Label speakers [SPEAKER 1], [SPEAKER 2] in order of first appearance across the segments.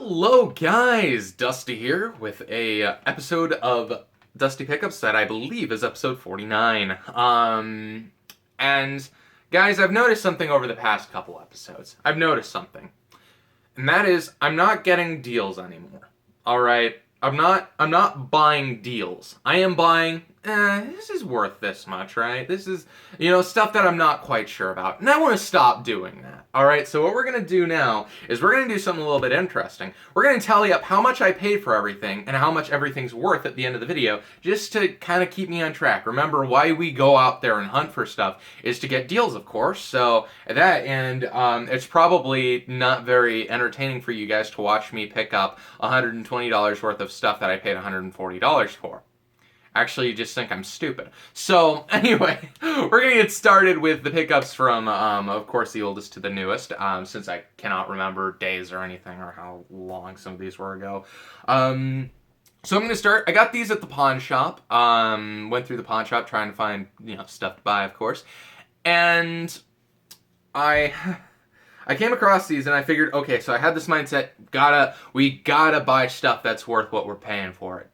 [SPEAKER 1] Hello guys, Dusty here with a episode of Dusty Pickups that I believe is episode 49. And guys, I've noticed something over the past couple episodes. I've noticed something. And that is I'm not getting deals anymore. All right? I'm not buying deals. I am buying this is worth this much, right? This is, stuff that I'm not quite sure about. And I want to stop doing that. All right? So what we're going to do now is we're going to do something a little bit interesting. We're going to tally up how much I paid for everything and how much everything's worth at the end of the video, just to kind of keep me on track. Remember, why we go out there and hunt for stuff is to get deals, of course. So at that end, it's probably not very entertaining for you guys to watch me pick up $120 worth of stuff that I paid $140 for. Actually, you just think I'm stupid. So, anyway, we're going to get started with the pickups from, of course, the oldest to the newest, since I cannot remember days or anything or how long some of these were ago. So I'm going to start. I got these at the pawn shop. Went through the pawn shop trying to find, stuff to buy, of course. And I came across these and I figured, okay, so I had this mindset, we gotta buy stuff that's worth what we're paying for it.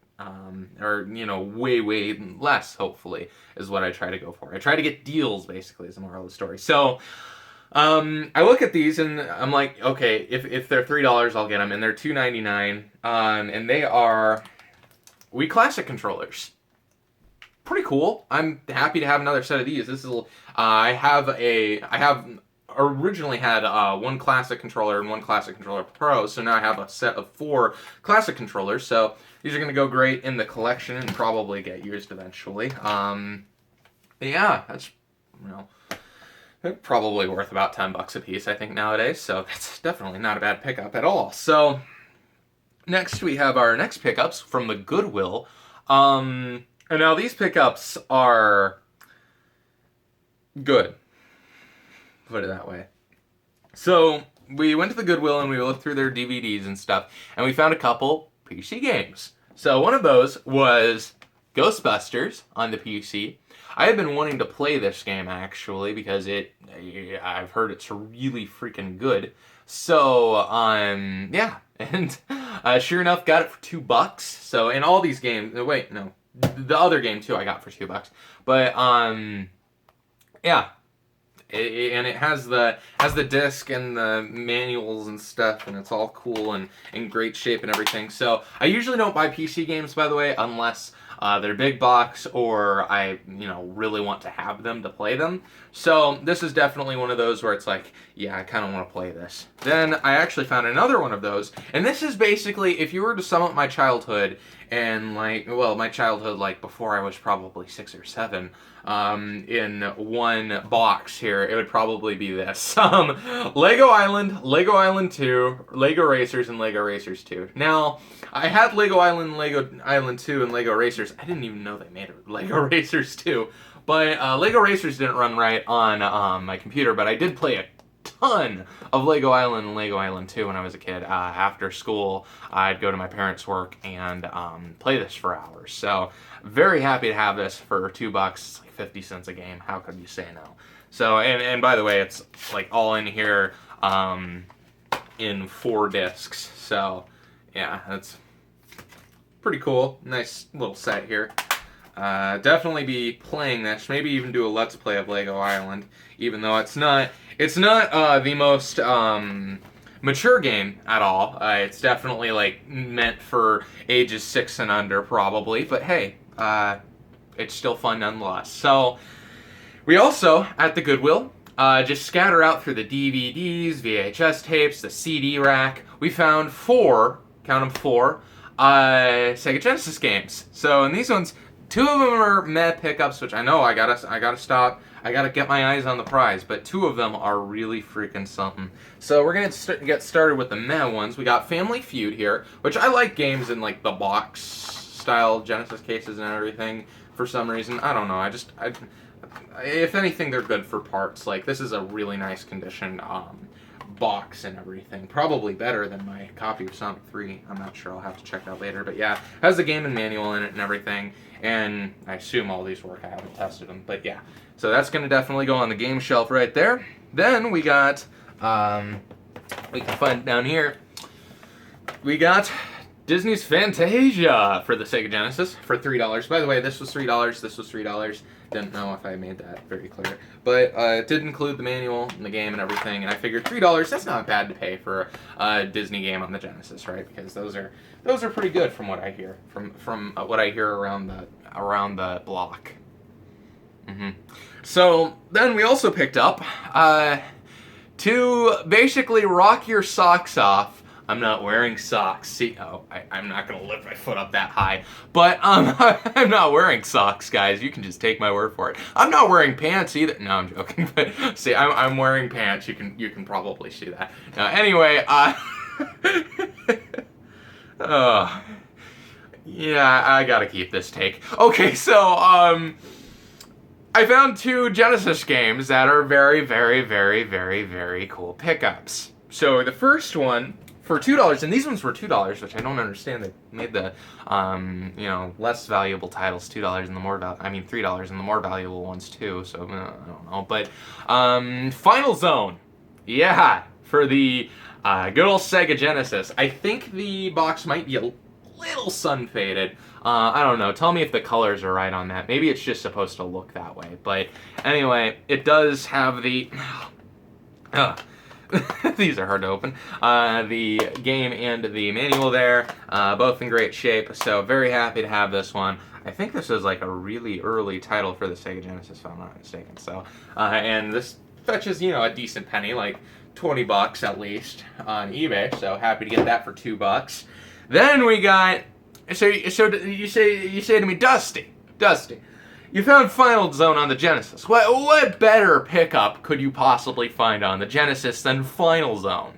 [SPEAKER 1] Or, way less, hopefully, is what I try to go for. I try to get deals, basically, is the moral of the story. So, I look at these and I'm like, okay, if they're $3, I'll get them, and they're $2.99, and they are Wii Classic controllers. Pretty cool. I'm happy to have another set of these. This is, I have originally had one Classic controller and one Classic controller Pro, so now I have a set of 4 Classic controllers, so these are going to go great in the collection and probably get used eventually. Yeah, that's, probably worth about $10 a piece, I think, nowadays, so that's definitely not a bad pickup at all. So, next we have our next pickups from the Goodwill. And now these pickups are good. Put it that way. So, we went to the Goodwill and we looked through their DVDs and stuff, and we found a couple PC games. So one of those was Ghostbusters on the PC. I have been wanting to play this game, actually, because I've heard it's really freaking good. So, yeah. And sure enough, got it for $2. So, in all these games, wait, no. The other game, too, I got for $2. But, yeah. And it has the disc and the manuals and stuff, and it's all cool and in great shape and everything. So I usually don't buy PC games, by the way, unless they're big box or I really want to have them to play them. So this is definitely one of those where it's like, yeah, I kind of want to play this. Then I actually found another one of those, and this is basically, if you were to sum up my childhood and my childhood before I was probably 6 or 7, in one box here, it would probably be this. Lego Island, Lego Island 2, Lego Racers, and Lego Racers 2. Now, I had Lego Island, Lego Island 2, and Lego Racers. I didn't even know they made a Lego Racers 2. But Lego Racers didn't run right on my computer, but I did play a ton of Lego Island and Lego Island 2 when I was a kid. After school, I'd go to my parents' work and play this for hours. So, very happy to have this for $2. It's like 50 cents a game. How could you say no? So, and by the way, it's all in here in 4 discs. So, yeah, that's pretty cool. Nice little set here. Definitely be playing this. Maybe even do a Let's Play of Lego Island, even though it's not the most mature game at all. It's definitely meant for ages 6 and under, probably. But hey, it's still fun nonetheless. So we also at the Goodwill just scatter out through the DVDs, VHS tapes, the CD rack. We found 4, count them 4, Sega Genesis games. So in these ones, 2 of them are meh pickups, which I know I gotta stop. I gotta get my eyes on the prize, but 2 of them are really freaking something. So we're gonna get started with the meh ones. We got Family Feud here, which I like games in the box style Genesis cases and everything for some reason. I don't know. If anything, they're good for parts. This is a really nice condition box and everything. Probably better than my copy of Sonic 3. I'm not sure. I'll have to check that later. But yeah, has the game and manual in it and everything. And I assume all these work. I haven't tested them. But yeah. So that's going to definitely go on the game shelf right there. Then we got, we can find down here, we got Disney's Fantasia for the Sega Genesis for $3. By the way, this was $3. This was $3. Didn't know if I made that very clear, but it did include the manual and the game and everything. And I figured $3. That's not bad to pay for a Disney game on the Genesis, right? Because those are pretty good from what I hear from what I hear around the block. So then we also picked up to basically rock your socks off. I'm not wearing socks. See, I'm not gonna lift my foot up that high, but I'm not wearing socks, guys. You can just take my word for it. I'm not wearing pants either. No, I'm joking. But see, I'm wearing pants. You can probably see that. Anyway, yeah, I gotta keep this take. Okay, so I found 2 Genesis games that are very, very, very, very, very cool pickups. So the first one for $2, and these ones were $2, which I don't understand. They made the less valuable titles $2 and the more $3 and the more valuable ones too. So I don't know, but Final Zone, yeah, for the good old Sega Genesis. I think the box might be a little sun faded. I don't know. Tell me if the colors are right on that. Maybe it's just supposed to look that way. But anyway, it does have the these are hard to open. The game and the manual there, both in great shape. So very happy to have this one. I think this is like a really early title for the Sega Genesis, if I'm not mistaken. So, and this fetches, a decent penny, like $20 at least on eBay. So happy to get that for $2. Then we got, so you say to me, Dusty, you found Final Zone on the Genesis. What better pickup could you possibly find on the Genesis than Final Zone?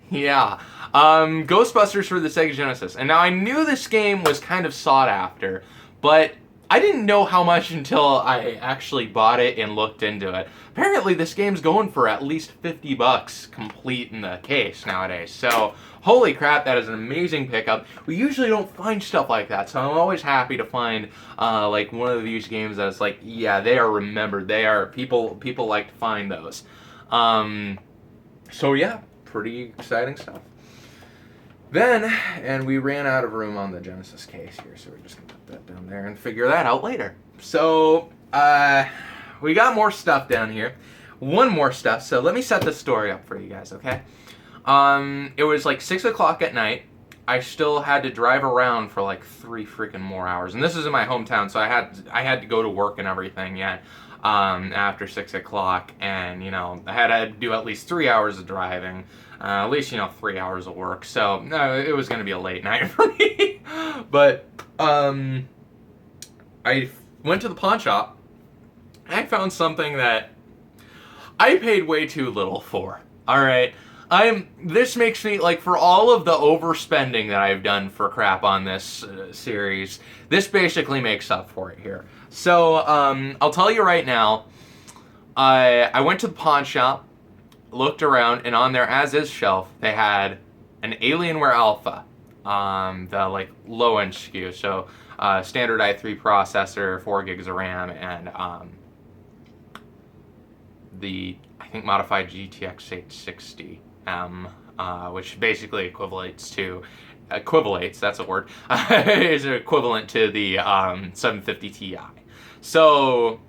[SPEAKER 1] Yeah. Ghostbusters for the Sega Genesis. And now I knew this game was kind of sought after, but I didn't know how much until I actually bought it and looked into it. Apparently this game's going for at least $50 complete in the case nowadays. So, holy crap, that is an amazing pickup. We usually don't find stuff like that, so I'm always happy to find like one of these games that's like, yeah, they are remembered. They are, people like to find those. So yeah, pretty exciting stuff. Then, and we ran out of room on the Genesis case here, so we're just gonna put that down there and figure that out later. So, we got more stuff down here. One more stuff, so let me set this story up for you guys, okay? It was like 6 o'clock at night. I still had to drive around for like 3 freaking more hours. And this is in my hometown, so I had to go to work and everything yet, after 6 o'clock. And, I had to do at least 3 hours of driving. At least, 3 hours of work. So, no, it was going to be a late night for me. But, I went to the pawn shop. And I found something that I paid way too little for. Alright? This makes me, like, for all of the overspending that I've done for crap on this series, this basically makes up for it here. So, I'll tell you right now, I went to the pawn shop, looked around, and on their as-is shelf, they had an Alienware Alpha, the, like, low-end SKU, so, standard i3 processor, 4 gigs of RAM, and, the, I think, modified GTX 860M, which basically equivalates, that's a word, is equivalent to the 750 Ti. So,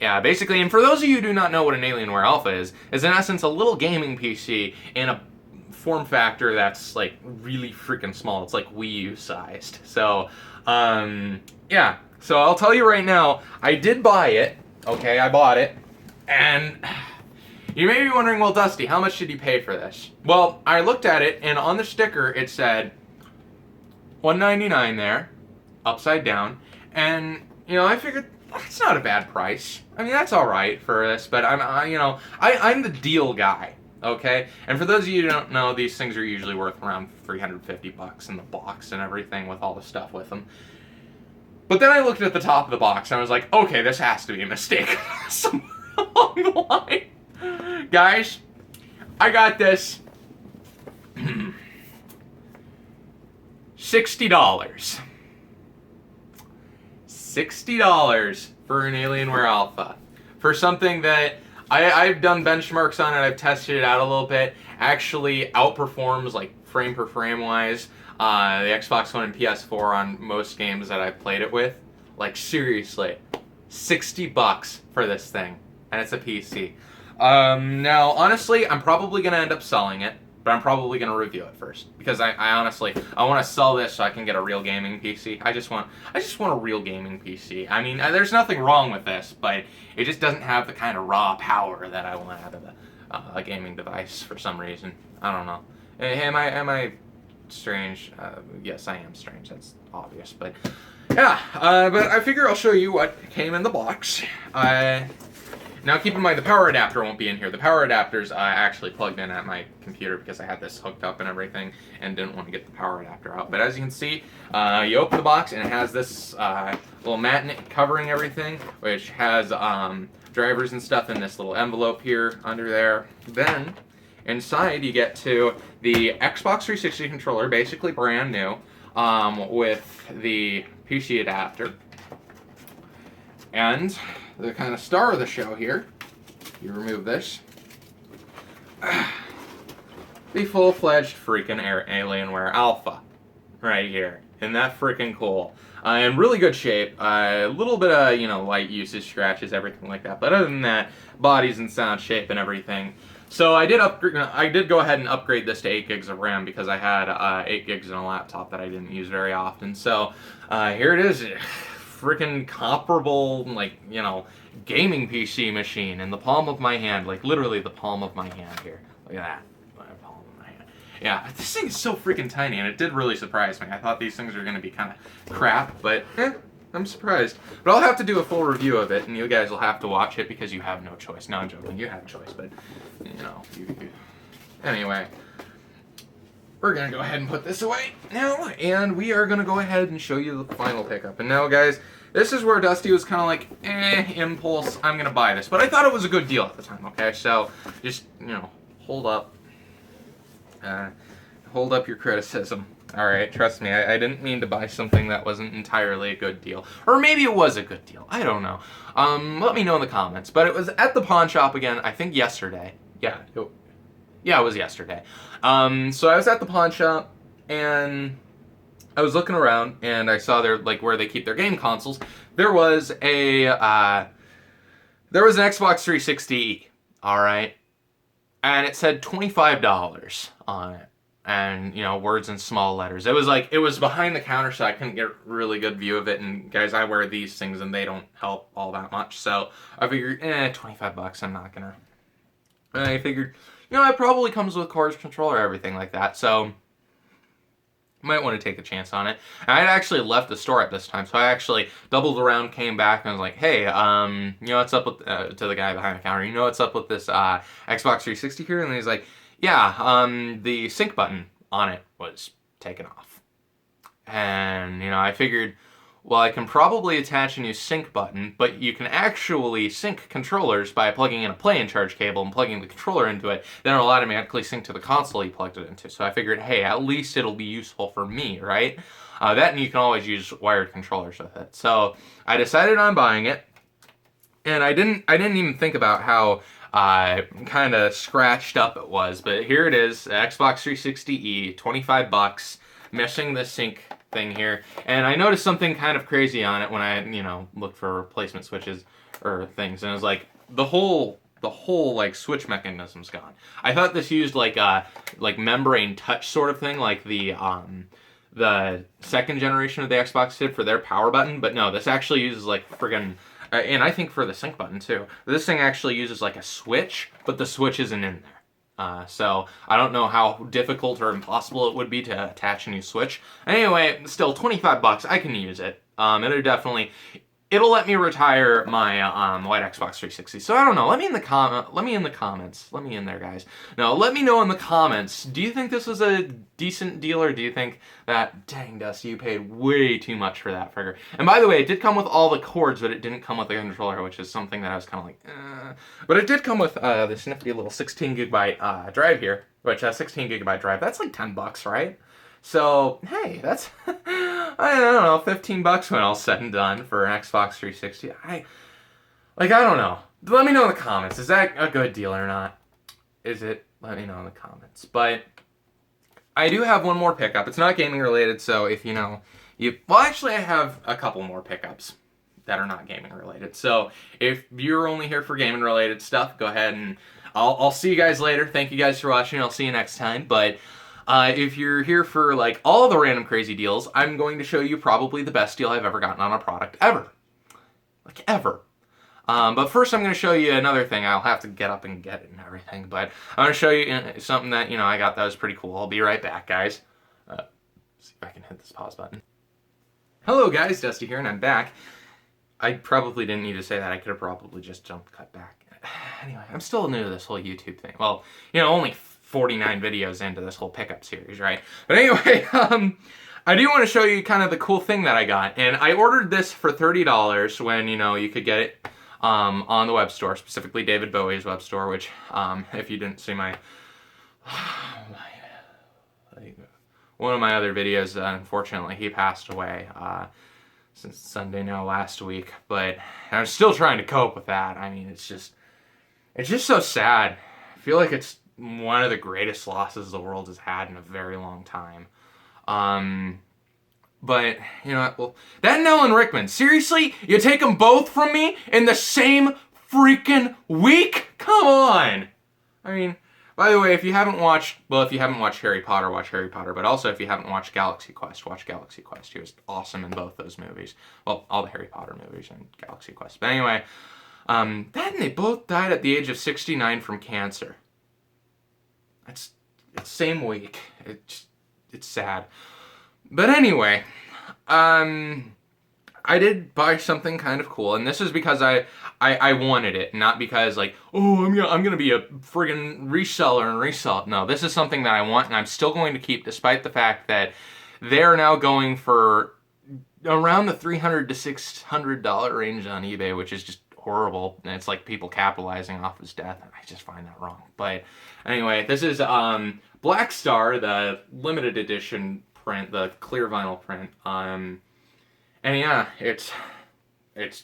[SPEAKER 1] yeah, basically, and for those of you who do not know what an Alienware Alpha is in essence a little gaming PC in a form factor that's like really freaking small. It's like Wii U sized. So, yeah. So I'll tell you right now, I did buy it. Okay, I bought it. And you may be wondering, well, Dusty, how much did you pay for this? Well, I looked at it, and on the sticker it said $199 there, upside down, and I figured that's not a bad price. I mean, that's all right for this, but I'm the deal guy, okay? And for those of you who don't know, these things are usually worth around $350 in the box and everything with all the stuff with them. But then I looked at the top of the box and I was like, okay, this has to be a mistake somewhere along the line. Guys, I got this. $60. $60 for an Alienware Alpha. For something that I've done benchmarks on it. I've tested it out a little bit. Actually outperforms, like, frame per frame wise, the Xbox One and PS4 on most games that I've played it with. Like, seriously, $60 for this thing, and it's a PC. Now, honestly, I'm probably gonna end up selling it, but I'm probably gonna review it first because I honestly I want to sell this so I can get a real gaming PC. I just want a real gaming PC. I mean, there's nothing wrong with this, but it just doesn't have the kind of raw power that I want out of a gaming device for some reason. I don't know. Am I strange? Yes, I am strange. That's obvious, but yeah. But I figure I'll show you what came in the box. Now keep in mind the power adapter won't be in here. The power adapter's actually plugged in at my computer because I had this hooked up and everything and didn't want to get the power adapter out. But as you can see, you open the box and it has this little mat covering everything, which has drivers and stuff in this little envelope here under there. Then inside you get to the Xbox 360 controller, basically brand new, with the PC adapter. And the kind of star of the show here, you remove this, the full-fledged freaking Alienware Alpha right here. Isn't that freaking cool? In really good shape. A little bit of, light usage, scratches, everything like that. But other than that, body's in sound shape and everything. So I did go ahead and upgrade this to 8 gigs of RAM because I had 8 gigs in a laptop that I didn't use very often. So here it is. Freaking comparable, gaming PC machine in the palm of my hand, like literally the palm of my hand here. Look at that, my palm of my hand. Yeah, this thing is so freaking tiny, and it did really surprise me. I thought these things were gonna be kind of crap, but I'm surprised. But I'll have to do a full review of it, and you guys will have to watch it because you have no choice. No, I'm joking. You have a choice, but anyway. We're going to go ahead and put this away now, and we are going to go ahead and show you the final pickup. And now, guys, this is where Dusty was kind of like, impulse, I'm going to buy this. But I thought it was a good deal at the time, okay? So, just, hold up. Hold up your criticism. All right, trust me, I didn't mean to buy something that wasn't entirely a good deal. Or maybe it was a good deal. I don't know. Let me know in the comments. But it was at the pawn shop again, I think yesterday. Yeah, it was yesterday. So I was at the pawn shop, and I was looking around, and I saw where they keep their game consoles. There was an Xbox 360E, all right? And it said $25 on it. And, words in small letters. It was behind the counter, so I couldn't get a really good view of it. And guys, I wear these things, and they don't help all that much. So I figured, $25, I'm not gonna. And I figured, it probably comes with cords, controller, everything like that. So might want to take a chance on it. And I had actually left the store at this time, so I actually doubled around, came back, and was like, hey, what's up with, to the guy behind the counter, what's up with this Xbox 360 here? And he's like, yeah, the sync button on it was taken off. And, I figured, well, I can probably attach a new sync button, but you can actually sync controllers by plugging in a play and charge cable and plugging the controller into it. Then it'll automatically sync to the console you plugged it into. So I figured, hey, at least it'll be useful for me, right? That, and you can always use wired controllers with it. So I decided on buying it, and I didn't even think about how kind of scratched up it was. But here it is, Xbox 360E, $25, missing the sync thing here. And I noticed something kind of crazy on it when I, looked for replacement switches or things. And it was like, the whole switch mechanism's gone. I thought this used like membrane touch sort of thing, like the second generation of the Xbox did for their power button. But no, this actually uses like friggin', and I think for the sync button too. This thing actually uses like a switch, but the switch isn't in there. So I don't know how difficult or impossible it would be to attach a new switch. Anyway, still $25, I can use it. It'll let me retire my white Xbox 360. So I don't know. Let me in the comments. Let me in there, guys. No, let me know in the comments. Do you think this was a decent deal, or do you think that, dang, Dusty, you paid way too much for that figure? And by the way, it did come with all the cords, but it didn't come with the controller, which is something that I was kind of like, But it did come with this nifty little 16 gigabyte drive here, which a 16 gigabyte drive, that's like $10, right? So, hey, that's, I don't know, $15 when all's said and done for an Xbox 360. Like, I don't know. Let me know in the comments. Is that a good deal or not? Is it? Let me know in the comments. But I do have one more pickup. It's not gaming related, so if you know, well, actually, I have a couple more pickups that are not gaming related. So if you're only here for gaming related stuff, go ahead and I'll see you guys later. Thank you guys for watching. I'll see you next time. But if you're here for like all the random crazy deals, I'm going to show you probably the best deal I've ever gotten on a product ever. Like ever. But first I'm going to show you another thing. I'll have to get up and get it and everything. But I'm going to show you something that, you know, I got that was pretty cool. I'll be right back, guys. See if I can hit this pause button. Hello, guys. Dusty here, and I'm back. I probably didn't need to say that. I could have probably just cut back. Anyway, I'm still new to this whole YouTube thing. Well, you know, only 49 videos into this whole pickup series, right? But anyway, I do want to show you kind of the cool thing that I got. And I ordered this for $30 when, you know, you could get it on the web store, specifically David Bowie's web store, which, if you didn't see my one of my other videos, unfortunately, he passed away since Sunday now last week. But I'm still trying to cope with that. I mean, it's just so sad. I feel like it's one of the greatest losses the world has had in a very long time. But, you know, well, that and Alan Rickman. Seriously? You take them both from me in the same freaking week? Come on! I mean, by the way, if you haven't watched Harry Potter, watch Harry Potter. But also, if you haven't watched Galaxy Quest, watch Galaxy Quest. He was awesome in both those movies. Well, all the Harry Potter movies and Galaxy Quest. But anyway, then they both died at the age of 69 from cancer. It's same week. It's sad. But anyway, I did buy something kind of cool, and this is because I wanted it, not because like, oh, I'm gonna be a friggin' reseller and resell it. No, this is something that I want, and I'm still going to keep, despite the fact that they're now going for around the $300 to $600 range on eBay, which is just horrible, and it's like people capitalizing off his death, and I just find that wrong. But anyway, this is Black Star, the limited edition print, the clear vinyl print. And yeah, it's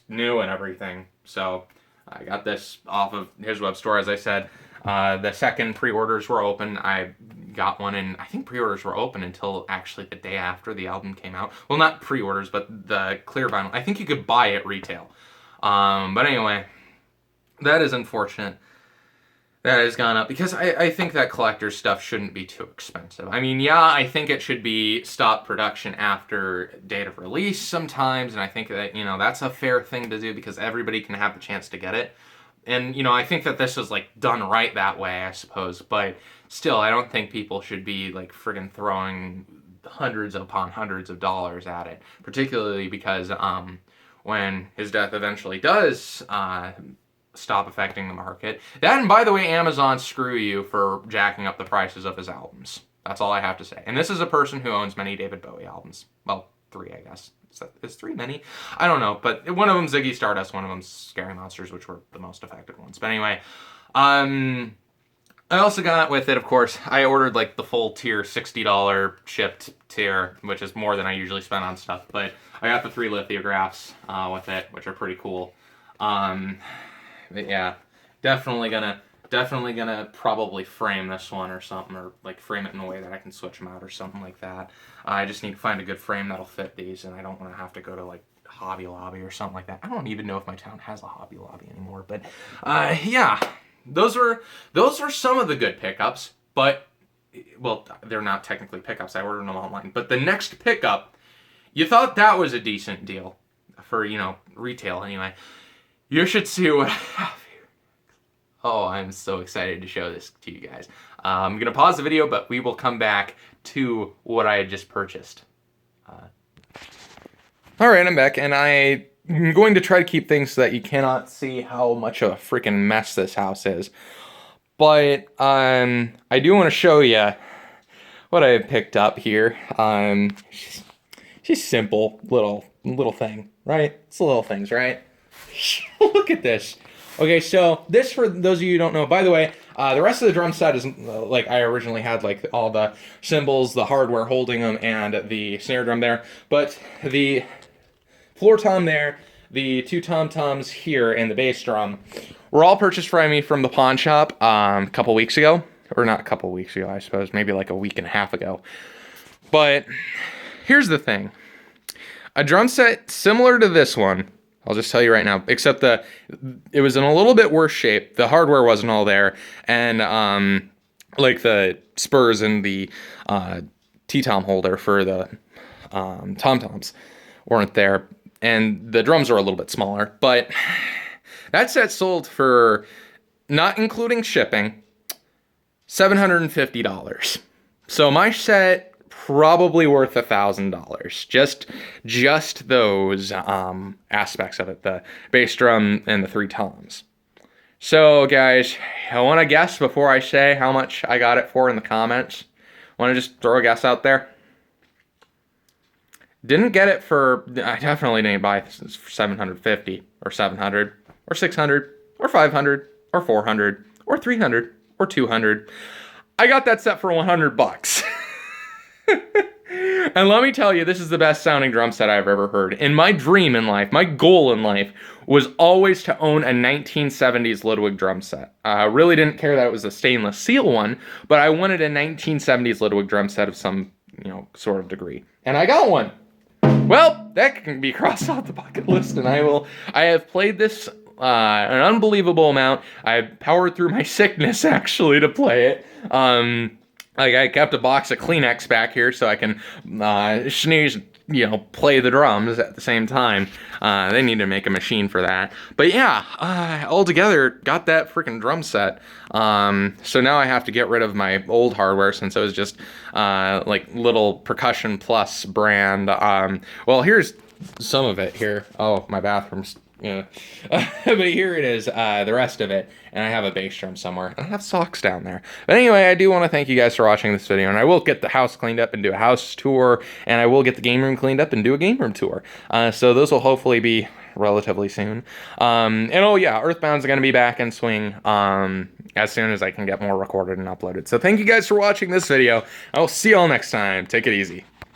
[SPEAKER 1] new and everything. So I got this off of his web store, as I said. The second pre-orders were open. I got one, and I think pre-orders were open until actually the day after the album came out. Well, not pre-orders, but the clear vinyl. I think you could buy it retail. But anyway, that is unfortunate. That has gone up because I think that collector's stuff shouldn't be too expensive. I mean, yeah, I think it should be stop production after date of release sometimes, and I think that, you know, that's a fair thing to do because everybody can have the chance to get it. And, you know, I think that this was, like, done right that way, I suppose, but still, I don't think people should be, like, friggin' throwing hundreds upon hundreds of dollars at it, particularly because, when his death eventually does, stop affecting the market. That, and by the way, Amazon, screw you for jacking up the prices of his albums. That's all I have to say. And this is a person who owns many David Bowie albums. Well, 3, I guess. Is 3 many? I don't know, but one of them Ziggy Stardust, one of them Scary Monsters, which were the most affected ones. But anyway, I also got with it, of course, I ordered like the full tier, $60 shipped tier, which is more than I usually spend on stuff, but I got the 3 lithographs with it, which are pretty cool. But yeah, definitely gonna probably frame this one or something, or like frame it in a way that I can switch them out or something like that. I just need to find a good frame that'll fit these, and I don't want to have to go to like Hobby Lobby or something like that. I don't even know if my town has a Hobby Lobby anymore, but yeah, those were some of the good pickups. But well, they're not technically pickups. I ordered them online. But the next pickup, you thought that was a decent deal for, you know, retail anyway. You should see what I have here. Oh, I'm so excited to show this to you guys. I'm going to pause the video, but we will come back to what I had just purchased. Alright, I'm back, and I'm going to try to keep things so that you cannot see how much of a freaking mess this house is. But I do want to show you what I picked up here. Just simple little thing, right? It's the little things, right? Look at this. Okay, so this, for those of you who don't know, by the way, the rest of the drum set is like I originally had, like all the cymbals, the hardware holding them, and the snare drum there. But the floor tom there, the two tom-toms here and the bass drum were all purchased by me from the pawn shop a couple weeks ago. Or not a couple weeks ago, I suppose. Maybe like a week and a half ago. But here's the thing. A drum set similar to this one, I'll just tell you right now, except it was in a little bit worse shape. The hardware wasn't all there. And like the spurs and the T-tom holder for the tom-toms weren't there. And the drums are a little bit smaller. But that set sold for, not including shipping, $750. So my set probably worth $1,000. Just those aspects of it, the bass drum and the three toms. So guys, I want to guess before I say how much I got it for in the comments. Want to just throw a guess out there? Didn't get it for, I definitely didn't buy this for 750 or 700 or 600 or 500 or 400 or 300 or 200. I got that set for $100. And let me tell you, this is the best sounding drum set I've ever heard. And my dream in life, my goal in life, was always to own a 1970s Ludwig drum set. I really didn't care that it was a stainless steel one, but I wanted a 1970s Ludwig drum set of some, sort of degree. And I got one. Well, that can be crossed off the bucket list, and I have played this an unbelievable amount. I powered through my sickness, actually, to play it. I kept a box of Kleenex back here so I can sneeze, play the drums at the same time. They need to make a machine for that. But yeah, altogether, got that freaking drum set. So now I have to get rid of my old hardware since it was just like little Percussion Plus brand. Well, here's some of it here. Oh, my bathroom's... Yeah, but here it is, the rest of it, and I have a bass drum somewhere, and I have socks down there. But anyway, I do want to thank you guys for watching this video, and I will get the house cleaned up and do a house tour, and I will get the game room cleaned up and do a game room tour. So those will hopefully be relatively soon. And oh yeah, Earthbound's going to be back in swing as soon as I can get more recorded and uploaded. So thank you guys for watching this video. I will see y'all next time. Take it easy.